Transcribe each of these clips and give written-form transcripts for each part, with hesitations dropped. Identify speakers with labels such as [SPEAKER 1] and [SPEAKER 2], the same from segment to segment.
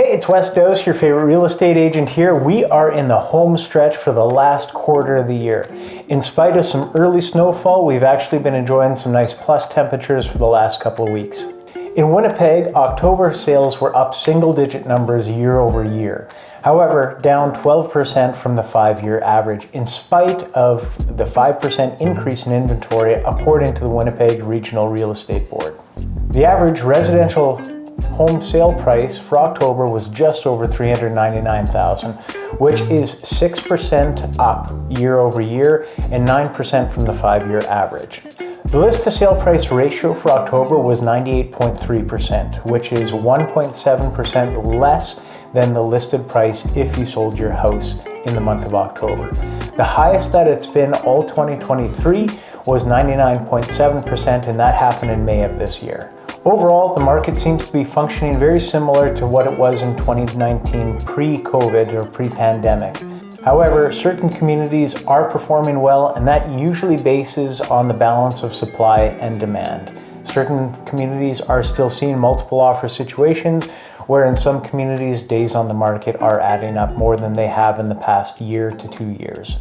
[SPEAKER 1] Hey, it's Wes Dose, your favorite real estate agent here. We are in the home stretch for the last quarter of the year. In spite of some early snowfall, we've actually been enjoying some nice plus temperatures for the last couple of weeks. In Winnipeg, October sales were up single-digit numbers year over year. However, down 12% from the 5-year average, in spite of the 5% increase in inventory, according to the Winnipeg Regional Real Estate Board. The average residential home sale price for October was just over $399,000, which is 6% up year over year and 9% from the 5-year average. The list to sale price ratio for October was 98.3%, which is 1.7% less than the listed price if you sold your house in the month of October. The highest that it's been all 2023 was 99.7%, and that happened in May of this year. Overall, the market seems to be functioning very similar to what it was in 2019 pre-COVID or pre-pandemic. However, certain communities are performing well, and that usually bases on the balance of supply and demand. Certain communities are still seeing multiple offer situations, where in some communities, days on the market are adding up more than they have in the past year to 2 years.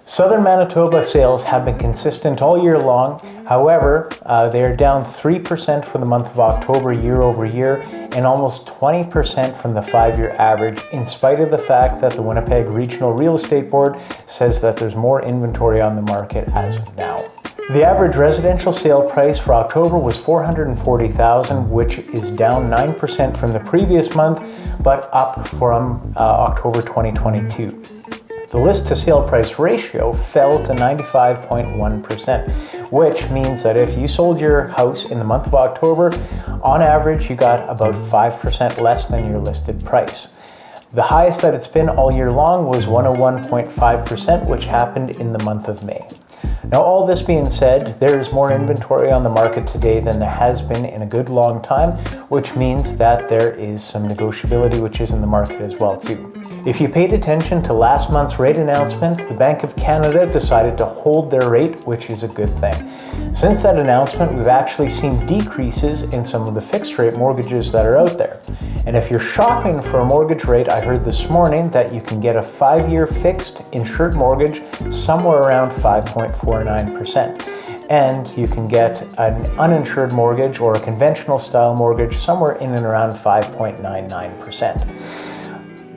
[SPEAKER 1] Southern Manitoba sales have been consistent all year long. However, they are down 3% for the month of October year over year and almost 20% from the 5-year average, in spite of the fact that the Winnipeg Regional Real Estate Board says that there's more inventory on the market as of now. The average residential sale price for October was $440,000, which is down 9% from the previous month, but up from October 2022. The list to sale price ratio fell to 95.1%, which means that if you sold your house in the month of October, on average you got about 5% less than your listed price. The highest that it's been all year long was 101.5%, which happened in the month of May. Now, all this being said, there is more inventory on the market today than there has been in a good long time, which means that there is some negotiability which is in the market as well too. If you paid attention to last month's rate announcement, the Bank of Canada decided to hold their rate, which is a good thing. Since that announcement, we've actually seen decreases in some of the fixed rate mortgages that are out there. And if you're shopping for a mortgage rate, I heard this morning that you can get a 5-year fixed insured mortgage somewhere around 5.49%. And you can get an uninsured mortgage or a conventional style mortgage somewhere in and around 5.99%.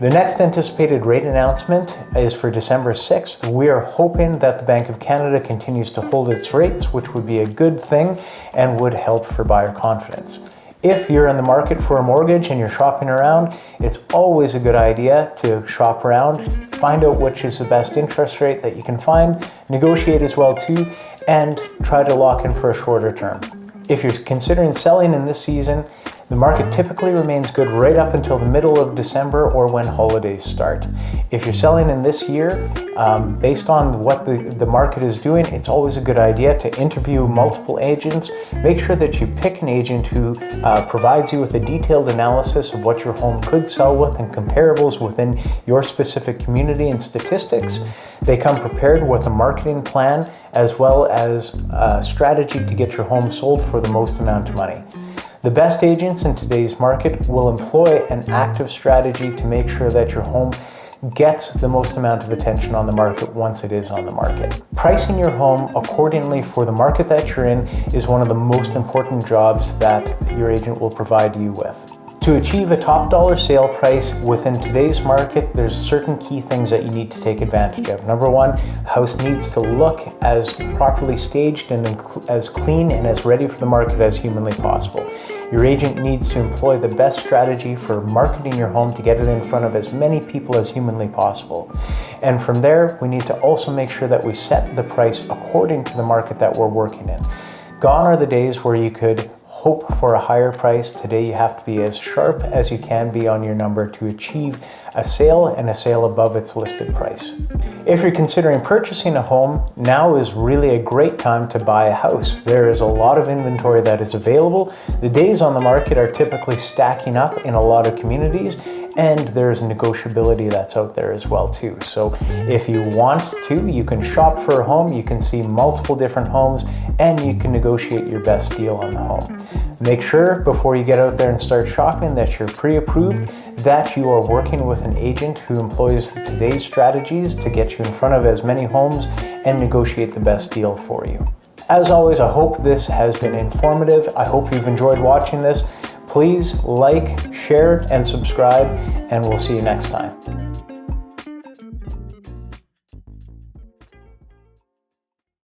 [SPEAKER 1] The next anticipated rate announcement is for December 6th. We are hoping that the Bank of Canada continues to hold its rates, which would be a good thing and would help for buyer confidence. If you're in the market for a mortgage and you're shopping around, it's always a good idea to shop around, find out which is the best interest rate that you can find, negotiate as well too, and try to lock in for a shorter term. If you're considering selling in this season, the market typically remains good right up until the middle of December or when holidays start. If you're selling in this year, based on what the market is doing, it's always a good idea to interview multiple agents. Make sure that you pick an agent who provides you with a detailed analysis of what your home could sell with and comparables within your specific community and statistics. They come prepared with a marketing plan as well as a strategy to get your home sold for the most amount of money. The best agents in today's market will employ an active strategy to make sure that your home gets the most amount of attention on the market once it is on the market. Pricing your home accordingly for the market that you're in is one of the most important jobs that your agent will provide you with. To achieve a top dollar sale price within today's market, there's certain key things that you need to take advantage of. Number one, the house needs to look as properly staged and as clean and as ready for the market as humanly possible. Your agent needs to employ the best strategy for marketing your home to get it in front of as many people as humanly possible. And from there, we need to also make sure that we set the price according to the market that we're working in. Gone are the days where you could hope for a higher price. Today you have to be as sharp as you can be on your number to achieve a sale and a sale above its listed price. If you're considering purchasing a home, now is really a great time to buy a house. There is a lot of inventory that is available. The days on the market are typically stacking up in a lot of communities, and there's negotiability that's out there as well too. So if you want to, you can shop for a home, you can see multiple different homes, and you can negotiate your best deal on the home. Make sure before you get out there and start shopping that you're pre-approved, that you are working with an agent who employs today's strategies to get you in front of as many homes and negotiate the best deal for you. As always, I hope this has been informative. I hope you've enjoyed watching this. Please like, share, and subscribe, and we'll see you next time.